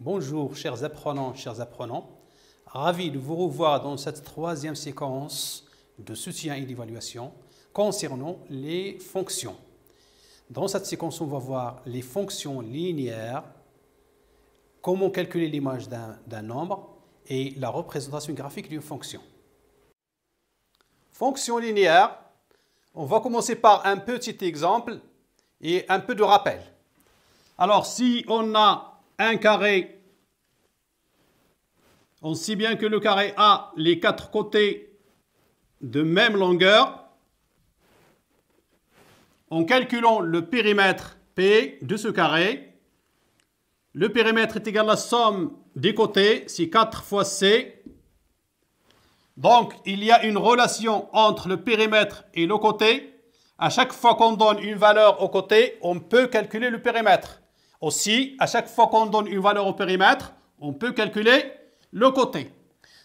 Bonjour chers apprenants, ravi de vous revoir dans cette troisième séquence de soutien et d'évaluation concernant les fonctions. Dans cette séquence, on va voir les fonctions linéaires, comment calculer l'image d'un nombre et la représentation graphique d'une fonction. Fonction linéaire, on va commencer par un petit exemple et un peu de rappel. Alors, si on a un carré, on sait bien que le carré a les quatre côtés de même longueur. En calculant le périmètre P de ce carré, le périmètre est égal à la somme des côtés, c'est 4 fois C. Donc, il y a une relation entre le périmètre et le côté. À chaque fois qu'on donne une valeur au côté, on peut calculer le périmètre. Aussi, à chaque fois qu'on donne une valeur au périmètre, on peut calculer le côté.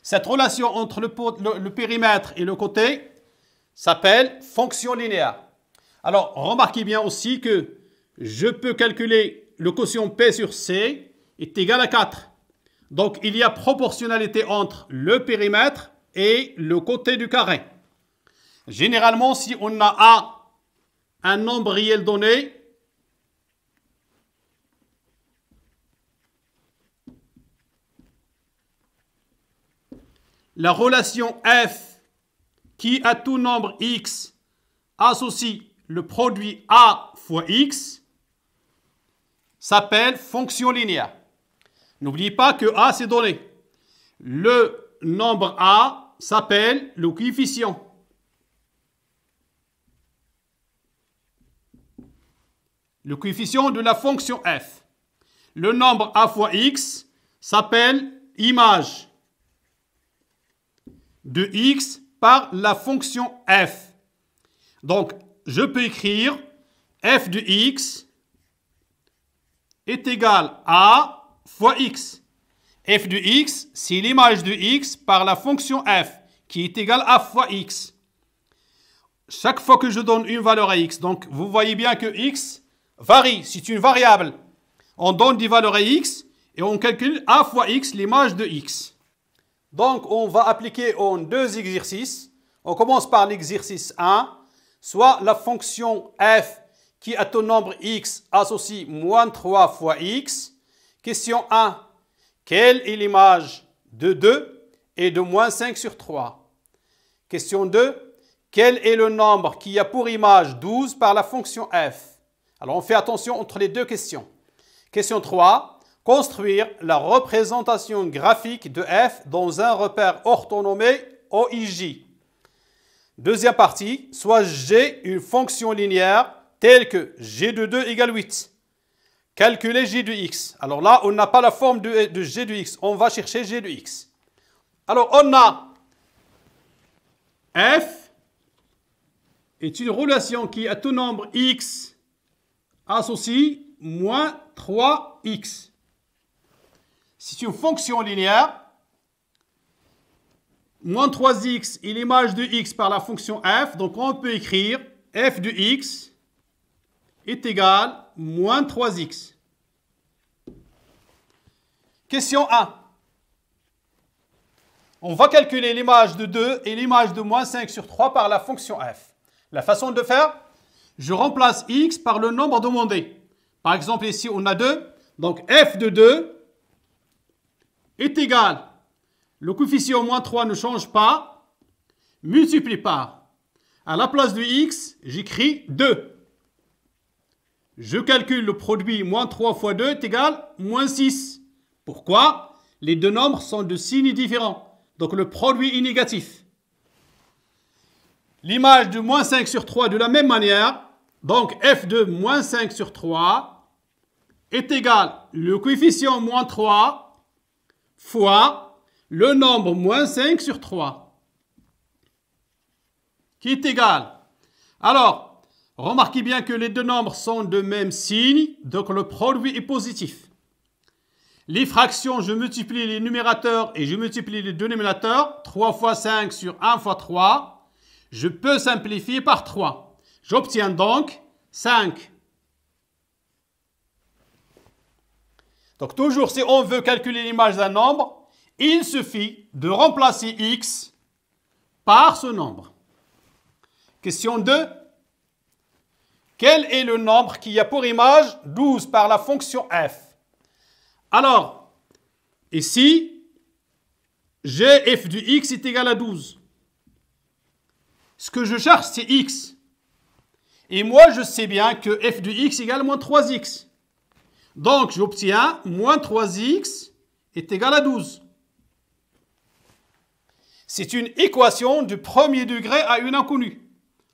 Cette relation entre le périmètre et le côté s'appelle fonction linéaire. Alors, remarquez bien aussi que je peux calculer le quotient P sur C est égal à 4. Donc, il y a proportionnalité entre le périmètre et le côté du carré. Généralement, si on a un nombre réel donné, la relation f qui à tout nombre x associe le produit a fois x s'appelle fonction linéaire. N'oubliez pas que a c'est donné. Le nombre a s'appelle le coefficient. Le coefficient de la fonction f. Le nombre a fois x s'appelle image de x par la fonction f. Donc, je peux écrire f de x est égal à fois x. F de x, c'est l'image de x par la fonction f, qui est égale à fois x. Chaque fois que je donne une valeur à x, donc vous voyez bien que x varie, c'est une variable. On donne des valeurs à x et on calcule a fois x, l'image de x. Donc, on va appliquer en deux exercices. On commence par l'exercice 1, soit la fonction f qui à tout nombre x associe moins 3 fois x. Question 1. Quelle est l'image de 2 et de moins 5 sur 3? Question 2. Quel est le nombre qui a pour image 12 par la fonction f? Alors, on fait attention entre les deux questions. Question 3. Construire la représentation graphique de f dans un repère orthonomé OIJ. Deuxième partie, soit g une fonction linéaire telle que g de 2 égale 8. Calculer g de x. Alors là, on n'a pas la forme de g de x. On va chercher g de x. Alors, on a f est une relation qui, à tout nombre x, associe moins 3x. C'est une fonction linéaire. Moins 3x est l'image de x par la fonction f. Donc, on peut écrire f de x est égal à moins 3x. Question 1. On va calculer l'image de 2 et l'image de moins 5 sur 3 par la fonction f. La façon de faire, je remplace x par le nombre demandé. Par exemple, ici, on a 2. Donc, f de 2 est égal, le coefficient moins 3 ne change pas, multiplie par, à la place de x, j'écris 2. Je calcule le produit moins 3 fois 2 est égal moins 6. Pourquoi? Les deux nombres sont de signes différents, donc le produit est négatif. L'image de moins 5 sur 3 de la même manière, donc f de moins 5 sur 3 est égal, le coefficient moins 3 fois le nombre moins 5 sur 3, qui est égal. Alors, remarquez bien que les deux nombres sont de même signe, donc le produit est positif. Les fractions, je multiplie les numérateurs et je multiplie les dénominateurs. 3 fois 5 sur 1 fois 3. Je peux simplifier par 3. J'obtiens donc 5. Donc toujours, si on veut calculer l'image d'un nombre, il suffit de remplacer x par ce nombre. Question 2. Quel est le nombre qui a pour image 12 par la fonction f? Alors, ici, j'ai f de x est égal à 12. Ce que je cherche, c'est x. Et moi, je sais bien que f de x égale moins 3x. Donc, j'obtiens moins 3x est égal à 12. C'est une équation du premier degré à une inconnue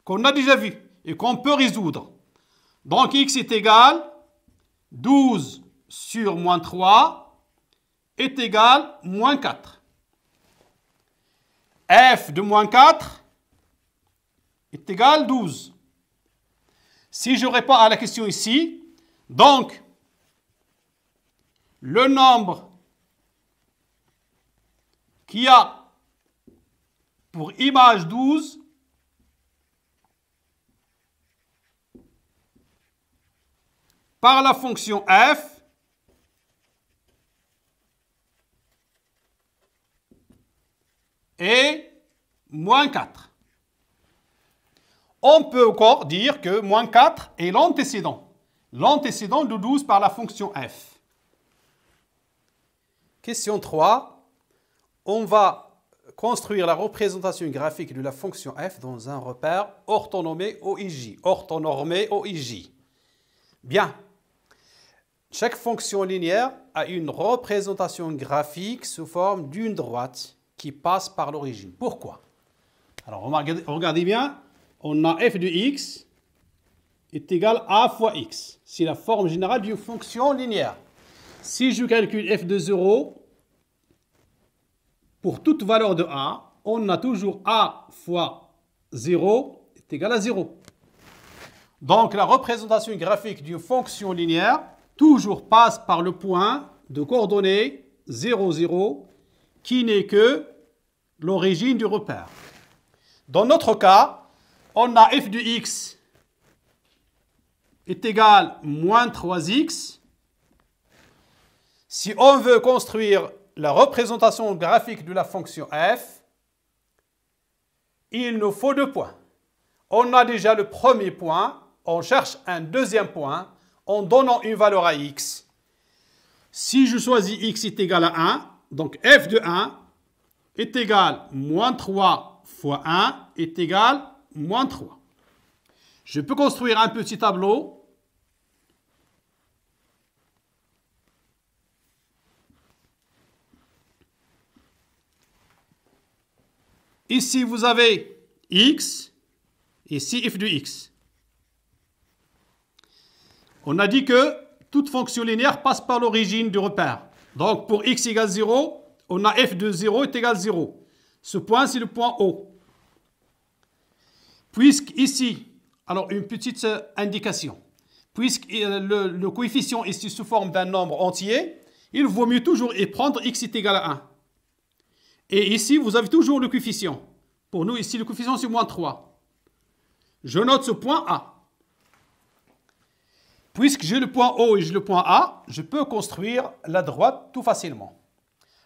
qu'on a déjà vue et qu'on peut résoudre. Donc, x est égal 12 sur moins 3 est égal moins 4. f de moins 4 est égal 12. Si je réponds à la question ici, donc, le nombre qui a pour image 12 par la fonction f est moins 4. On peut encore dire que moins 4 est l'antécédent de 12 par la fonction f. Question 3. On va construire la représentation graphique de la fonction f dans un repère orthonormé OIJ. Bien. Chaque fonction linéaire a une représentation graphique sous forme d'une droite qui passe par l'origine. Pourquoi? Alors, regardez bien. On a f de x est égal à a fois x. C'est la forme générale d'une fonction linéaire. Si je calcule f de 0, pour toute valeur de a, on a toujours a fois 0 est égal à 0. Donc, la représentation graphique d'une fonction linéaire toujours passe par le point de coordonnées 0, 0, qui n'est que l'origine du repère. Dans notre cas, on a f de x est égal à moins 3x. Si on veut construire la représentation graphique de la fonction f, il nous faut 2 points. On a déjà le premier point, on cherche un deuxième point en donnant une valeur à x. Si je choisis x est égal à 1, donc f de 1 est égal à moins 3 fois 1 est égal à moins 3. Je peux construire un petit tableau. Ici, vous avez x, ici f de x. On a dit que toute fonction linéaire passe par l'origine du repère. Donc, pour x égale 0, on a f de 0 est égal à 0. Ce point, c'est le point O. Puisqu'ici, alors une petite indication, puisque le coefficient est sous forme d'un nombre entier, il vaut mieux toujours prendre x est égal à 1. Et ici, vous avez toujours le coefficient. Pour nous, ici, le coefficient, c'est moins 3. Je note ce point A. Puisque j'ai le point O et j'ai le point A, je peux construire la droite tout facilement.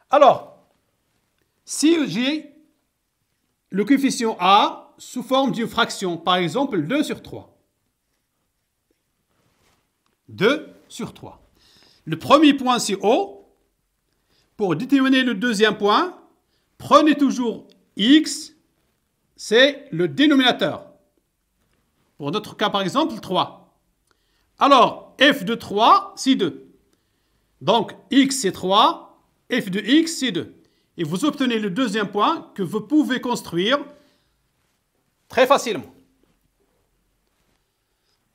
Alors, si j'ai le coefficient A sous forme d'une fraction, par exemple 2 sur 3. 2 sur 3. Le premier point, c'est O. Pour déterminer le deuxième point, prenez toujours x, c'est le dénominateur. Pour notre cas, par exemple, 3. Alors, f de 3, c'est 2. Donc, x, c'est 3. F de x, c'est 2. Et vous obtenez le deuxième point que vous pouvez construire très facilement.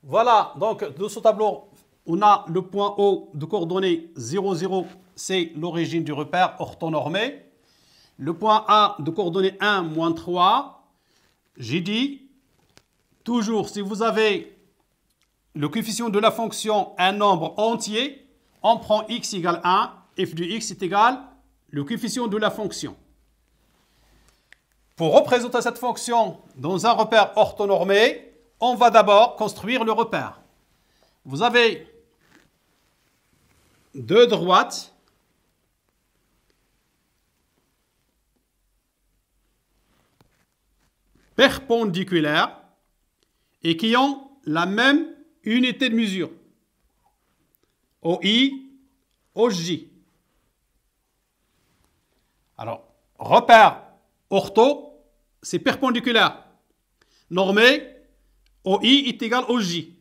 Voilà, donc, dans ce tableau, on a le point O de coordonnées 0, 0, c'est l'origine du repère orthonormé. Le point A de coordonnées 1, moins 3. J'ai dit, toujours, si vous avez le coefficient de la fonction un nombre entier, on prend x égale 1, f de x est égal le coefficient de la fonction. Pour représenter cette fonction dans un repère orthonormé, on va d'abord construire le repère. Vous avez deux droites perpendiculaires et qui ont la même unité de mesure. OI, OJ. Alors, repère ortho, c'est perpendiculaire. Normé, OI est égal au J.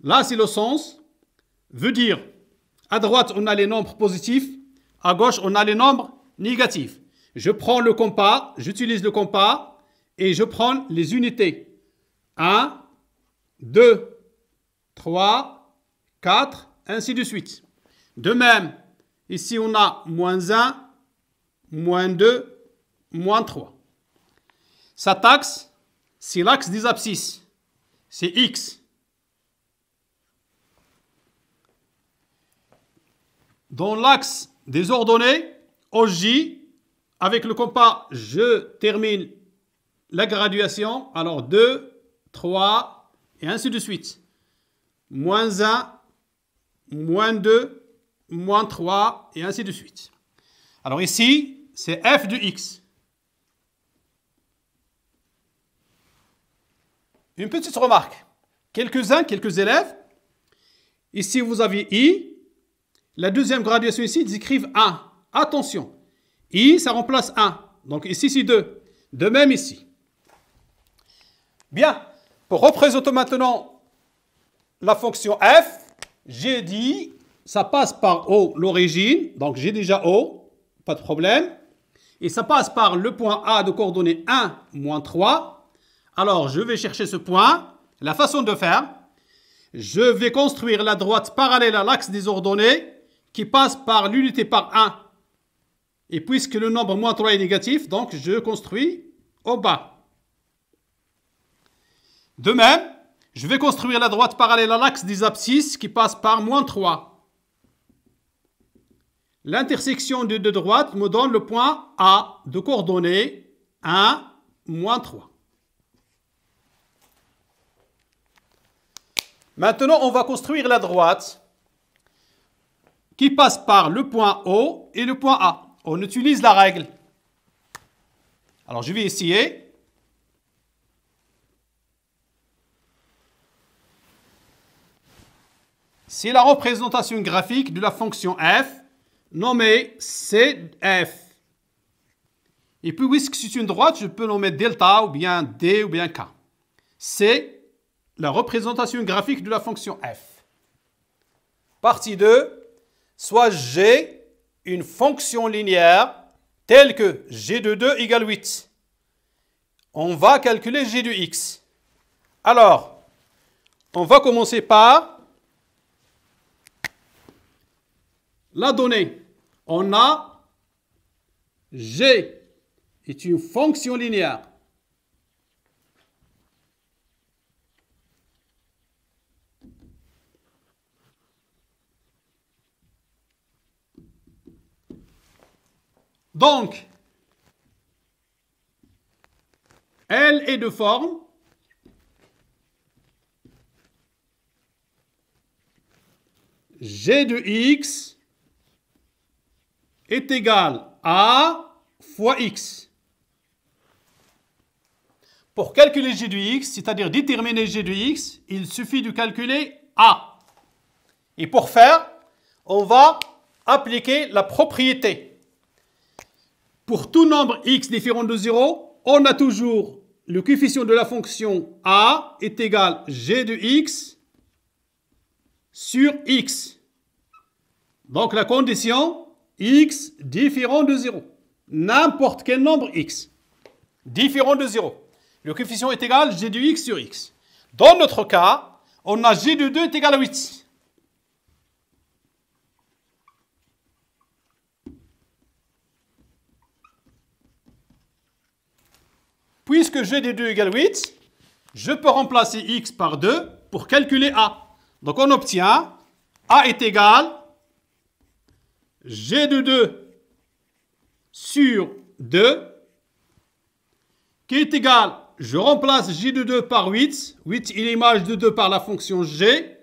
Là, c'est le sens. Veut dire, à droite, on a les nombres positifs. À gauche, on a les nombres négatifs. Je prends le compas, j'utilise le compas et je prends les unités. 1, 2, 3, 4, ainsi de suite. De même, ici, on a moins 1, moins 2, moins 3. Cet axe, c'est l'axe des abscisses. C'est X. Dans l'axe des ordonnées, OJ, avec le compas, je termine la graduation. Alors 2, 3, et ainsi de suite. Moins 1, moins 2, moins 3, et ainsi de suite. Alors ici, c'est f de x. Une petite remarque. Quelques élèves, ici vous avez i. La deuxième graduation ici, ils écrivent 1. Attention, i, ça remplace 1. Donc ici, c'est 2. De même ici. Bien, pour représenter maintenant la fonction f, j'ai dit, ça passe par O, l'origine. Donc j'ai déjà O, pas de problème. Et ça passe par le point A de coordonnées 1, moins 3. Alors, je vais chercher ce point. La façon de faire, je vais construire la droite parallèle à l'axe des ordonnées qui passe par l'unité par 1. Et puisque le nombre moins 3 est négatif, donc je construis au bas. De même, je vais construire la droite parallèle à l'axe des abscisses qui passe par moins 3. L'intersection des deux droites me donne le point A de coordonnées 1, moins 3. Maintenant, on va construire la droite qui passe par le point O et le point A. On utilise la règle. Alors, je vais essayer. C'est la représentation graphique de la fonction f, nommée CF. Et puis, puisque c'est une droite, je peux nommer delta ou bien D ou bien K. C'est la représentation graphique de la fonction f. Partie 2. Soit G, une fonction linéaire telle que G de 2 égale 8. On va calculer G de x. Alors, on va commencer par la donnée. On a G est une fonction linéaire. Donc, elle est de forme G de x est égal à fois x. Pour calculer G de x, c'est-à-dire déterminer G de x, il suffit de calculer a. Et pour faire, on va appliquer la propriété. Pour tout nombre x différent de 0, on a toujours le coefficient de la fonction a est égal g de x sur x. Donc la condition x différent de 0. N'importe quel nombre x différent de 0. Le coefficient est égal g de x sur x. Dans notre cas, on a g de 2 est égal à 8. Puisque g de 2 égale 8, je peux remplacer x par 2 pour calculer a. Donc on obtient a est égal g de 2 sur 2 qui est égal, je remplace g de 2 par 8. 8 est l'image de 2 par la fonction g.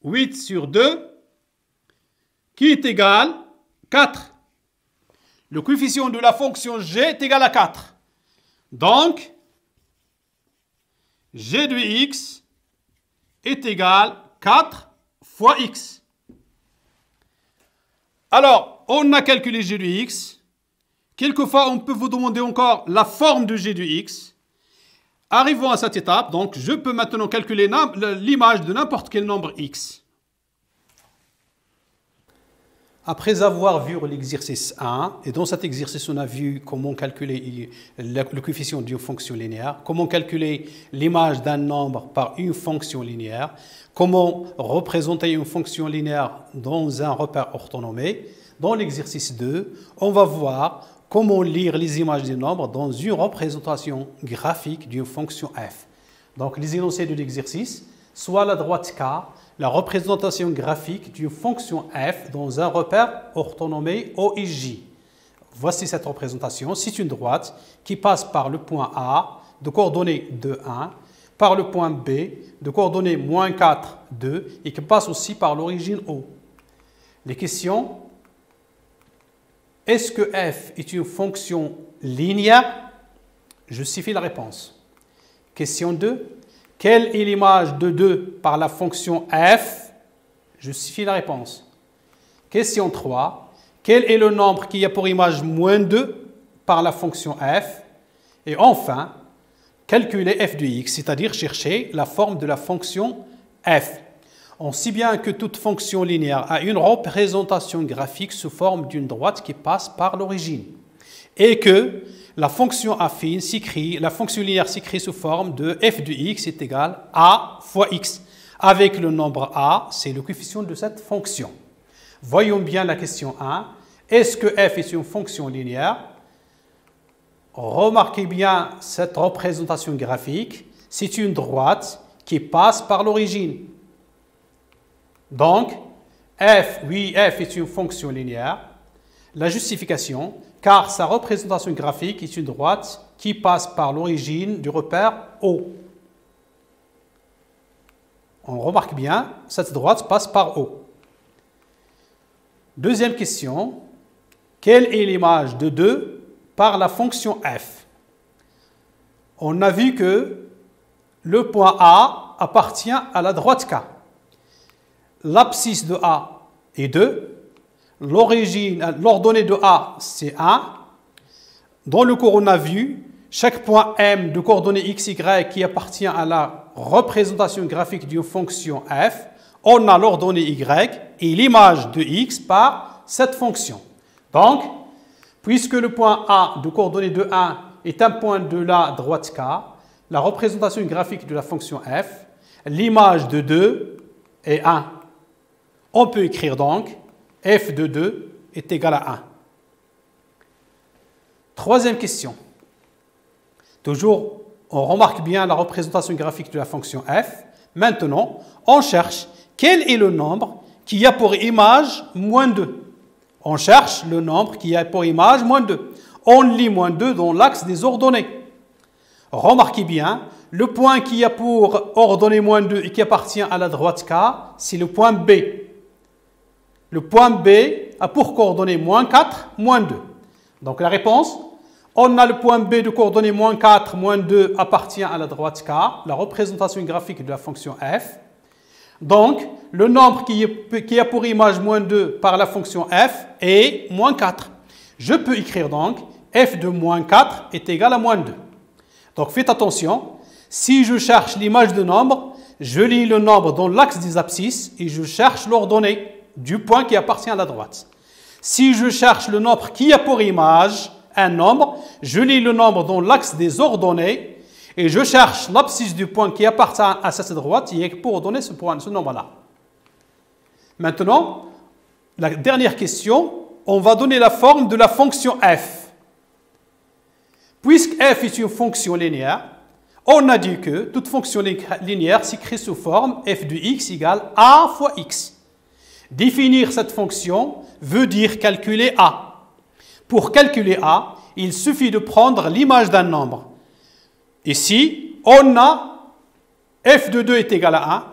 8 sur 2, qui est égal à 4. Le coefficient de la fonction g est égal à 4. Donc, g de x est égal à 4 fois x. Alors, on a calculé g de x. Quelquefois, on peut vous demander encore la forme de g de x. Arrivons à cette étape. Donc, je peux maintenant calculer l'image de n'importe quel nombre x. Après avoir vu l'exercice 1, et dans cet exercice, on a vu comment calculer le coefficient d'une fonction linéaire, comment calculer l'image d'un nombre par une fonction linéaire, comment représenter une fonction linéaire dans un repère orthonormé. Dans l'exercice 2, on va voir comment lire les images des nombres dans une représentation graphique d'une fonction f. Donc, les énoncés de l'exercice, soit la droite K, la représentation graphique d'une fonction f dans un repère orthonormé OIJ. Voici cette représentation. C'est une droite qui passe par le point A de coordonnées 2, 1, par le point B de coordonnées moins 4, 2 et qui passe aussi par l'origine O. Les questions: est-ce que f est une fonction linéaire? Justifie la réponse. Question 2. Quelle est l'image de 2 par la fonction f? Justifie la réponse. Question 3. Quel est le nombre qui a pour image moins 2 par la fonction f? Et enfin, calculer f de x, c'est-à-dire chercher la forme de la fonction f. On sait bien que toute fonction linéaire a une représentation graphique sous forme d'une droite qui passe par l'origine. Et que la fonction affine s'écrit, la fonction linéaire s'écrit sous forme de f de x est égal à a fois x. Avec le nombre a, c'est le coefficient de cette fonction. Voyons bien la question 1. Est-ce que f est une fonction linéaire? Remarquez bien cette représentation graphique. C'est une droite qui passe par l'origine. Donc, oui, f est une fonction linéaire. La justification: car sa représentation graphique est une droite qui passe par l'origine du repère O. On remarque bien, cette droite passe par O. Deuxième question: quelle est l'image de 2 par la fonction f? On a vu que le point A appartient à la droite K. L'abscisse de A est 2. L'ordonnée de A, c'est 1. Dans le cours, on a vu chaque point M de coordonnées x, y qui appartient à la représentation graphique d'une fonction f. On a l'ordonnée y et l'image de x par cette fonction. Donc, puisque le point A de coordonnées de 1 est un point de la droite K, la représentation graphique de la fonction f, l'image de 2 est 1. On peut écrire donc f de 2 est égal à 1. Troisième question. Toujours, on remarque bien la représentation graphique de la fonction f. Maintenant, on cherche quel est le nombre qui a pour image moins 2. On cherche le nombre qui a pour image moins 2. On lit moins 2 dans l'axe des ordonnées. Remarquez bien, le point qui a pour ordonnée moins 2 et qui appartient à la droite K, c'est le point B. Le point B a pour coordonnée moins 4, moins 2. Donc la réponse, on a le point B de coordonnée moins 4, moins 2 appartient à la droite K, la représentation graphique de la fonction f. Donc le nombre qui a pour image moins 2 par la fonction f est moins 4. Je peux écrire donc f de moins 4 est égal à moins 2. Donc faites attention, si je cherche l'image de nombre, je lis le nombre dans l'axe des abscisses et je cherche l'ordonnée du point qui appartient à la droite. Si je cherche le nombre qui a pour image un nombre, je lis le nombre dans l'axe des ordonnées et je cherche l'abscisse du point qui appartient à cette droite et pour donner ce nombre-là. Maintenant, la dernière question, on va donner la forme de la fonction f. Puisque f est une fonction linéaire, on a dit que toute fonction linéaire s'écrit sous forme f de x égale a fois x. Définir cette fonction veut dire calculer a. Pour calculer a, il suffit de prendre l'image d'un nombre. Ici, on a f de 2 est égal à 1.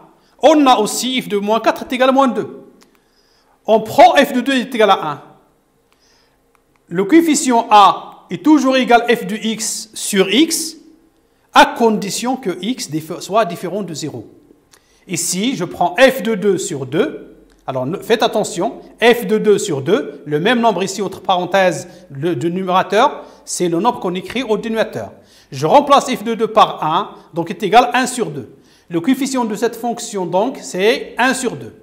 On a aussi f de moins 4 est égal à moins 2. On prend f de 2 est égal à 1. Le coefficient a est toujours égal à f de x sur x, à condition que x soit différent de 0. Ici, je prends f de 2 sur 2. Alors, faites attention, f de 2 sur 2, le même nombre ici, entre parenthèses, du numérateur, c'est le nombre qu'on écrit au dénominateur. Je remplace f de 2 par 1, donc est égal à 1 sur 2. Le coefficient de cette fonction, donc, c'est 1 sur 2.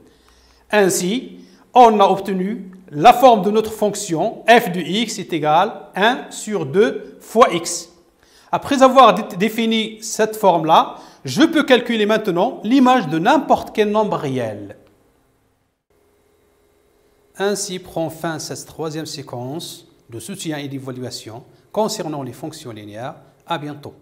Ainsi, on a obtenu la forme de notre fonction f de x est égal à 1 sur 2 fois x. Après avoir défini cette forme-là, je peux calculer maintenant l'image de n'importe quel nombre réel. Ainsi prend fin cette troisième séquence de soutien et d'évaluation concernant les fonctions linéaires. À bientôt.